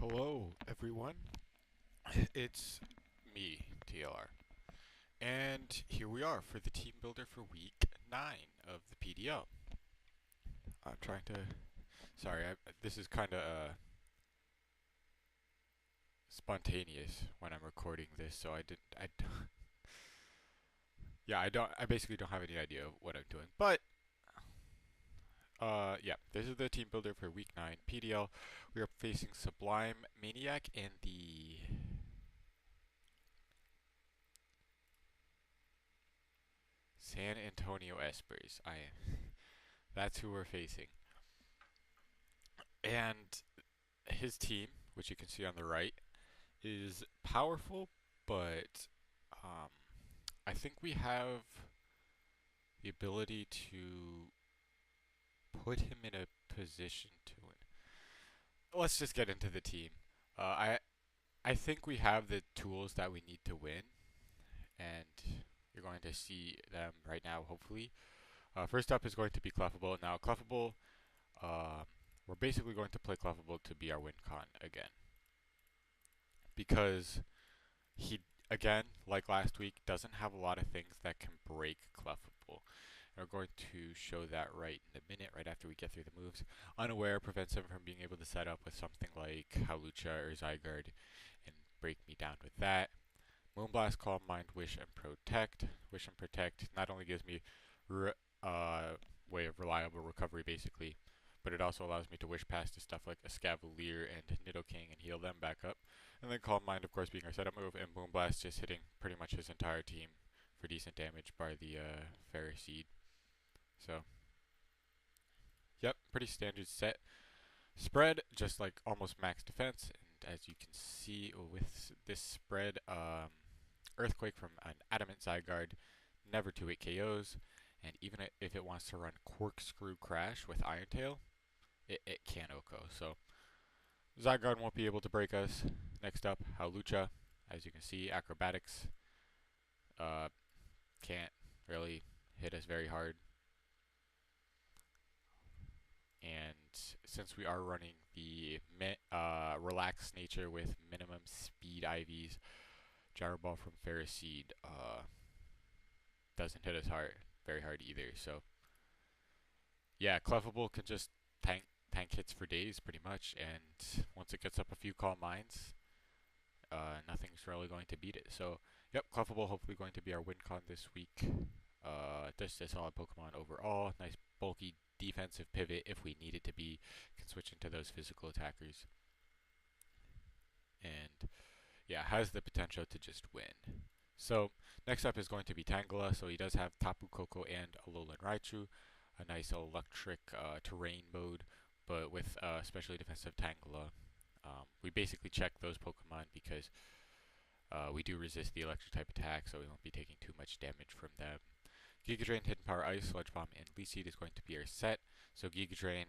Hello, everyone. It's me, TLR. And here we are for the team builder for week 9 of the PDL. I'm trying to. Sorry, this is kind of spontaneous when I'm recording this, so I didn't. Yeah, I don't. I basically don't have any idea of what I'm doing. But, yeah, this is the team builder for week 9 PDL. We are facing Sublime Maniac and the San Antonio Espurrs. That's who we're facing. And his team, which you can see on the right, is powerful, but um, I think we have the ability to put him in a position to win. Let's just get into the team. I think we have the tools that we need to win, and you're going to see them right now, hopefully. First up is going to be Clefable. Now, Clefable, uh, we're basically going to play Clefable to be our win con again. Because he, again, like last week, doesn't have a lot of things that can break Clefable. And we're going to show that right in a minute, right after we get through the moves. Unaware prevents him from being able to set up with something like Hawlucha or Zygarde and break me down with that. Moonblast, Calm Mind, Wish, and Protect. Wish and Protect not only gives me way of reliable recovery, basically, but it also allows me to wish past to stuff like Escavalier and Nidoking and heal them back up. And then Calm Mind, of course, being our setup move, and Moonblast just hitting pretty much his entire team for decent damage, bar the Ferroseed. So, yep, pretty standard set. Spread, just like almost max defense, and as you can see with this spread, Earthquake from an Adamant Zygarde, never 2-hit KOs, and even if it wants to run Corkscrew Crash with Iron Tail, it can OHKO. So Zygarde won't be able to break us. Next up, Hawlucha. As you can see, Acrobatics can't really hit us very hard. And since we are running the relaxed nature with minimum speed IVs, Gyro Ball from Ferroseed doesn't hit us very hard either. So yeah, Clefable can just tank hits for days pretty much, and once it gets up a few Calm Minds, nothing's really going to beat it. So yep, Clefable hopefully going to be our win con this week. Just a solid Pokemon overall. Nice bulky defensive pivot if we need it to be. Can switch into those physical attackers. And yeah, has the potential to just win. So next up is going to be Tangela. So he does have Tapu Koko and Alolan Raichu. A nice electric terrain mode, but with especially defensive Tangela. We basically check those Pokemon because we do resist the electric type attack, so we won't be taking too much damage from them. Giga Drain, Hidden Power Ice, Sludge Bomb, and Leech Seed is going to be our set. So Giga Drain,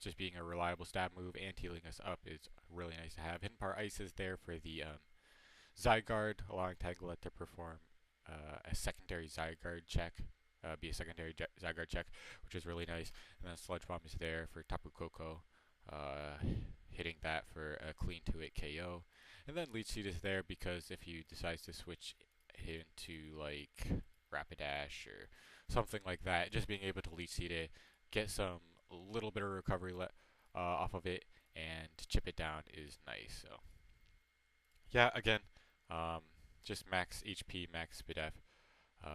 just being a reliable stab move and healing us up is really nice to have. Hidden Power Ice is there for the Zygarde, allowing Tangela to perform a secondary Zygarde check. Be a secondary Zygarde check, which is really nice. And then Sludge Bomb is there for Tapu Koko, hitting that for a clean 2-hit KO. And then Leech Seed is there because if he decides to switch into like Rapidash or something like that, just being able to Leech Seed it, get some little bit of recovery off of it, and chip it down is nice. So yeah, again, just max HP, max SpDef.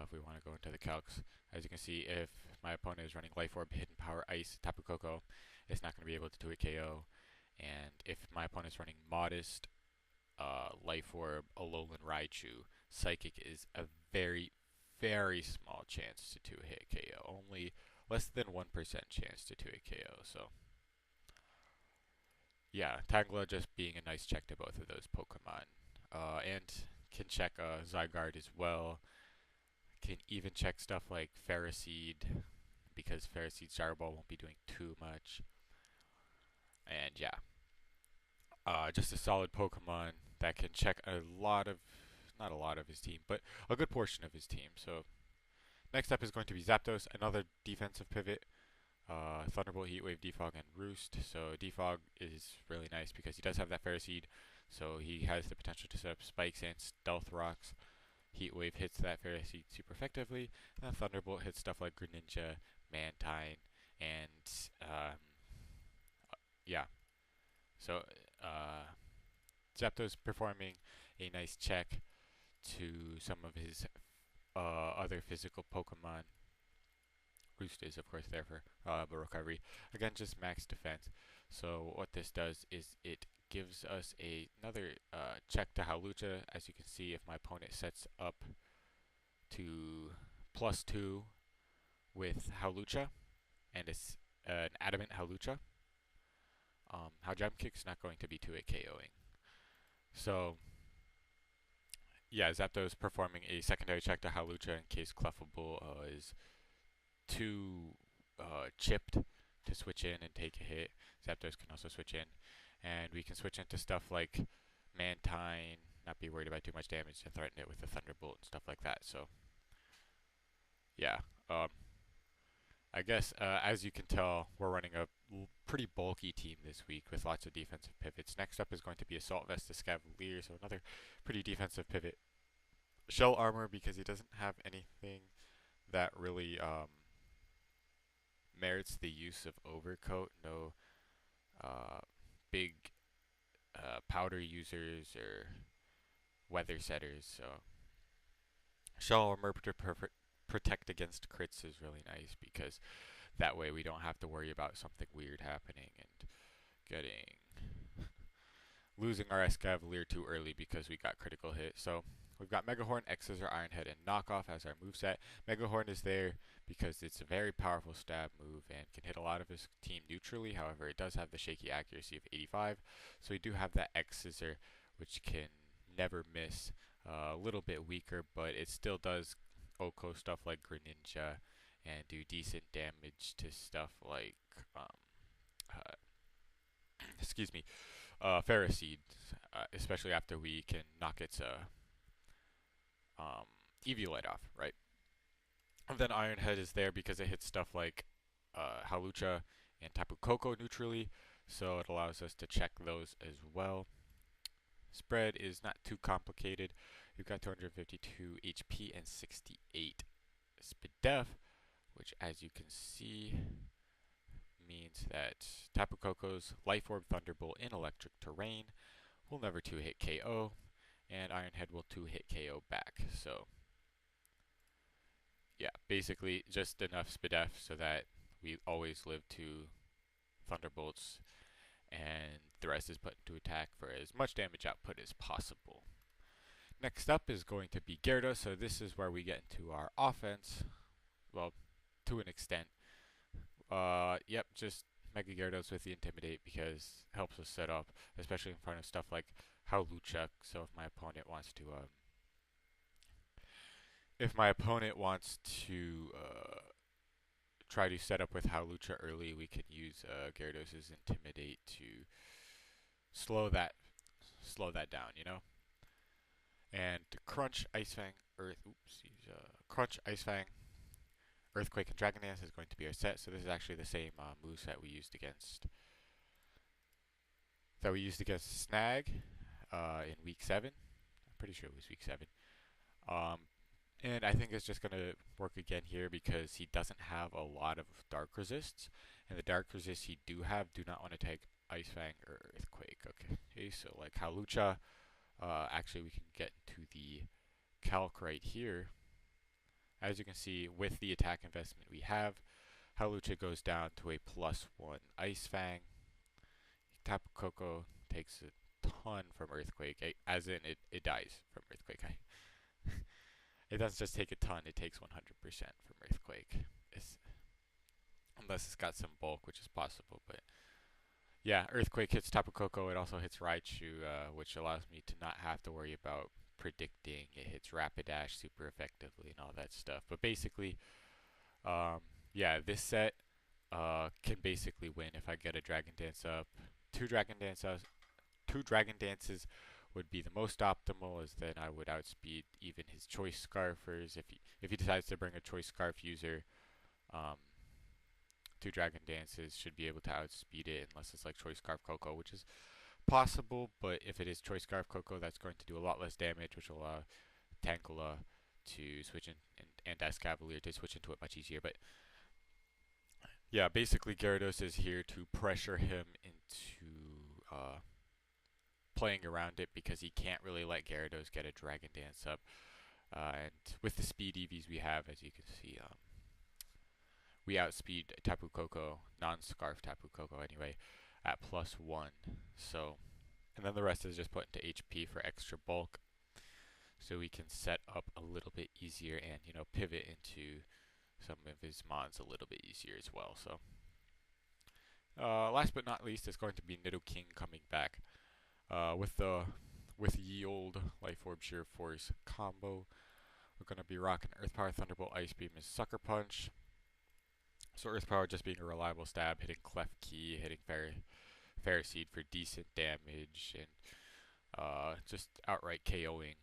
If we want to go into the calcs, as you can see, if my opponent is running Life Orb, Hidden Power, Ice, Tapu Koko, it's not going to be able to do a KO. And if my opponent is running Modest, Life Orb, Alolan Raichu, Psychic is a very, very small chance to 2-hit KO. Only less than 1% chance to 2-hit KO. So yeah, Tangela just being a nice check to both of those Pokemon. And can check Zygarde as well. Can even check stuff like Ferroseed, because Ferroseed's Gyro Ball won't be doing too much. And yeah, just a solid Pokemon that can check a lot of, not a lot of his team, but a good portion of his team. So next up is going to be Zapdos, another defensive pivot. Thunderbolt, Heatwave, Defog, and Roost. So Defog is really nice because he does have that Ferroseed, so he has the potential to set up spikes and stealth rocks. Heatwave hits that Ferroseed super effectively, and Thunderbolt hits stuff like Greninja, Mantine, and yeah. So Zapdos performing a nice check to some of his other physical Pokemon. Roost is, of course, there for recovery. Again, just max defense. So what this does is it gives us another check to Hawlucha. As you can see, if my opponent sets up to +2 with Hawlucha, and it's an Adamant Hawlucha, Jump Kick's not going to be 2-hit KOing. So, yeah, Zapdos performing a secondary check to Hawlucha in case Clefable is too chipped to switch in and take a hit. Zapdos can also switch in, and we can switch into stuff like Mantine, not be worried about too much damage, and threaten it with a Thunderbolt and stuff like that. So, yeah, I guess as you can tell, we're running a pretty bulky team this week with lots of defensive pivots. Next up is going to be Assault Vest Escavalier, so another pretty defensive pivot. Shell Armor, because he doesn't have anything that really merits the use of Overcoat. No big powder users or weather setters. So Shell Armor to protect against crits is really nice because that way we don't have to worry about something weird happening and losing our Escavalier too early because we got critical hit. So we've got Megahorn, X-Scissor, Iron Head, and Knockoff as our moveset. Megahorn is there because it's a very powerful stab move and can hit a lot of his team neutrally. However, it does have the shaky accuracy of 85. So we do have that X-Scissor, which can never miss. A little bit weaker, but it still does Oko stuff like Greninja and do decent damage to stuff like excuse me, Ferroseed, especially after we can knock its Eviolite off, right? And then Iron Head is there because it hits stuff like Hawlucha and Tapu Koko neutrally, so it allows us to check those as well. Spread is not too complicated. You've got 252 HP and 68 Spidef, which, as you can see, means that Tapu Koko's Life Orb, Thunderbolt, in Electric Terrain will never 2-hit KO, and Iron Head will 2-hit KO back. So, yeah, basically just enough Spidef so that we always live to Thunderbolts, and the rest is put into attack for as much damage output as possible. Next up is going to be Gyarados, so this is where we get into our offense. Well, to an extent. Yep, just Mega Gyarados with the Intimidate because it helps us set up, especially in front of stuff like Hawlucha. So if my opponent wants to try to set up with Hawlucha early, we can use Gyarados' Intimidate to slow that down, you know. And Crunch, Ice Fang, Crunch, Ice Fang, Earthquake, and Dragon Dance is going to be our set. So this is actually the same moveset we used against Snag in week 7. I'm pretty sure it was week 7. And I think it's just going to work again here because he doesn't have a lot of Dark Resists, and the Dark Resists he do not want to take Ice Fang or Earthquake. Okay, so like Hawlucha, actually we can get to the calc right here. As you can see, with the attack investment we have, Hawlucha goes down to a +1 Ice Fang. Tapu Koko takes a ton from Earthquake, as in it dies from Earthquake. It doesn't just take a ton, it takes 100% from Earthquake. Unless it's got some bulk, which is possible. But yeah, Earthquake hits Tapu Koko. It also hits Raichu, which allows me to not have to worry about predicting. It hits Rapidash super effectively and all that stuff. But basically, yeah, this set can basically win if I get a Dragon Dance up. Two Dragon Dances would be the most optimal, as then I would outspeed even his Choice Scarfers if he decides to bring a Choice Scarf user. two Dragon Dances should be able to outspeed it unless it's like Choice Scarf Coco, which is possible, but if it is Choice Scarf Coco, that's going to do a lot less damage, which will allow Tangela to switch in and Escavalier to switch into it much easier. But yeah, basically Gyarados is here to pressure him into playing around it because he can't really let Gyarados get a Dragon Dance up. And with the speed EVs we have, as you can see, we outspeed Tapu Koko, non-Scarf Tapu Koko anyway, at +1. So, and then the rest is just put into HP for extra bulk, so we can set up a little bit easier and pivot into some of his mons a little bit easier as well. So, last but not least is going to be Nidoking coming back with ye old Life Orb Sheer Force combo. We're going to be rocking Earth Power, Thunderbolt, Ice Beam, and Sucker Punch. So Earth Power just being a reliable stab, hitting Clef Key, hitting Ferroseed for decent damage, and just outright KOing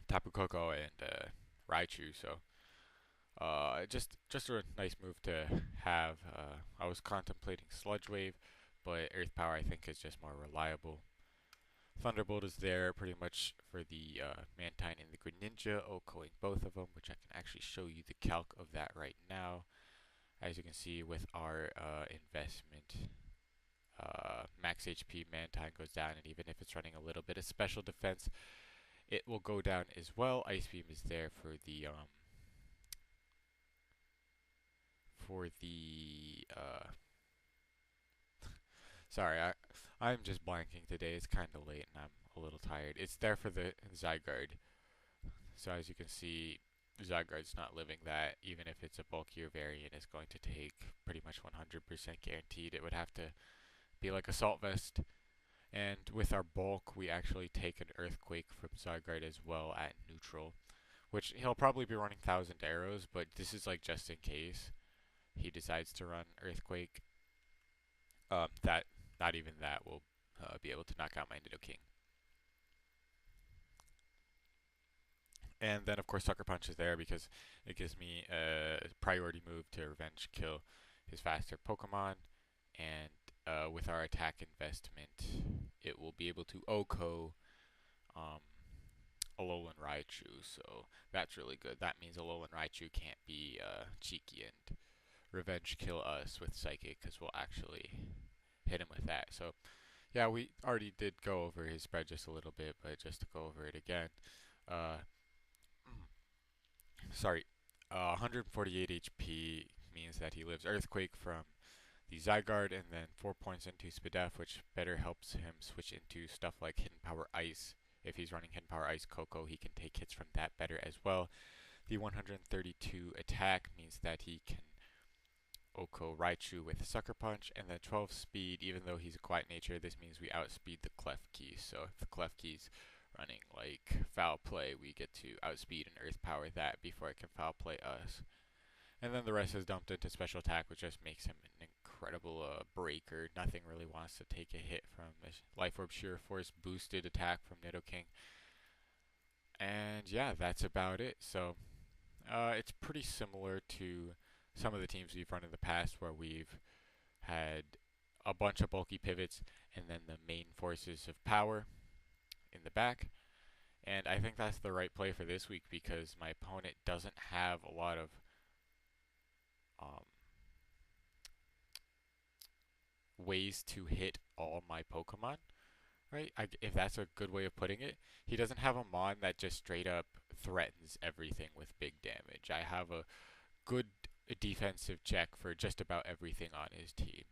Tapu Koko and Raichu. So just a nice move to have. I was contemplating Sludge Wave, but Earth Power I think is just more reliable. Thunderbolt is there pretty much for the Mantine and the Greninja, OHKOing both of them, which I can actually show you the calc of that right now. As you can see with our investment, max HP Mantine goes down, and even if it's running a little bit of special defense, it will go down as well. Ice Beam is there for the sorry, I'm just blanking today. It's kind of late and I'm a little tired. It's there for the Zygarde. So as you can see, Zygarde's not living that. Even if it's a bulkier variant, it's going to take pretty much 100% guaranteed. It would have to be like Assault Vest. And with our bulk, we actually take an Earthquake from Zygarde as well at neutral, which he'll probably be running 1,000 arrows, but this is like just in case he decides to run Earthquake. That not even that will be able to knock out my Nidoking. And then of course Sucker Punch is there because it gives me a priority move to revenge kill his faster Pokemon, and with our attack investment, it will be able to OHKO Alolan Raichu. So that's really good. That means Alolan Raichu can't be cheeky and revenge kill us with Psychic, because we'll actually hit him with that. So yeah, we already did go over his spread just a little bit, but just to go over it again, sorry, 148 HP means that he lives Earthquake from the Zygarde, and then 4 points into Spadef, which better helps him switch into stuff like Hidden Power Ice. If he's running Hidden Power Ice Coco, he can take hits from that better as well. The 132 attack means that he can OHKO Raichu with Sucker Punch, and then 12 speed. Even though he's a quiet nature, this means we outspeed the Clef Key. So if the Clef Key's running like Foul Play, we get to outspeed and Earth Power that before it can Foul Play us. And then the rest is dumped into Special Attack, which just makes him an incredible breaker. Nothing really wants to take a hit from this Life Orb Sheer Force boosted attack from Nidoking. And yeah, that's about it. So it's pretty similar to some of the teams we've run in the past, where we've had a bunch of bulky pivots and then the main forces of power in the back. And I think that's the right play for this week, because my opponent doesn't have a lot of ways to hit all my Pokemon, right? If that's a good way of putting it. He doesn't have a Mon that just straight up threatens everything with big damage. I have a good defensive check for just about everything on his team.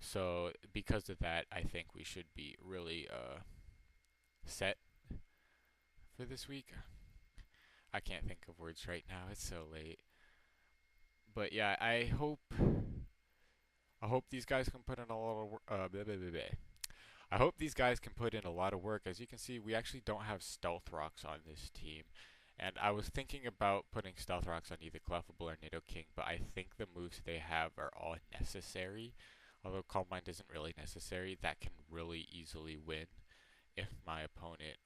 So because of that, I think we should be really set for this week. I can't think of words right now. It's so late. But yeah, I hope these guys can put in a lot of work. I hope these guys can put in a lot of work. As you can see, we actually don't have Stealth Rocks on this team. And I was thinking about putting Stealth Rocks on either Clefable or Nidoking, but I think the moves they have are all necessary. Although Calm Mind isn't really necessary, that can really easily win if my opponent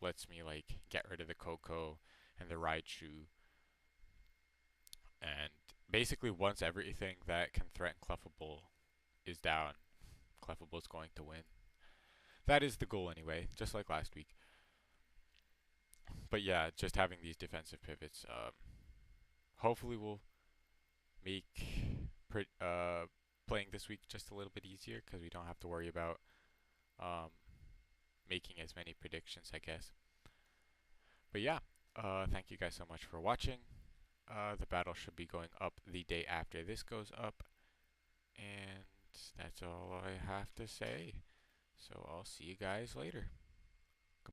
lets me like get rid of the Coco and the Raichu and basically once everything that can threaten Clefable is down, Clefable is going to win. That is the goal anyway, just like last week. But yeah, just having these defensive pivots, hopefully will make playing this week just a little bit easier because we don't have to worry about um, making as many predictions, I guess. But yeah, thank you guys so much for watching. The battle should be going up the day after this goes up. And that's all I have to say. So I'll see you guys later.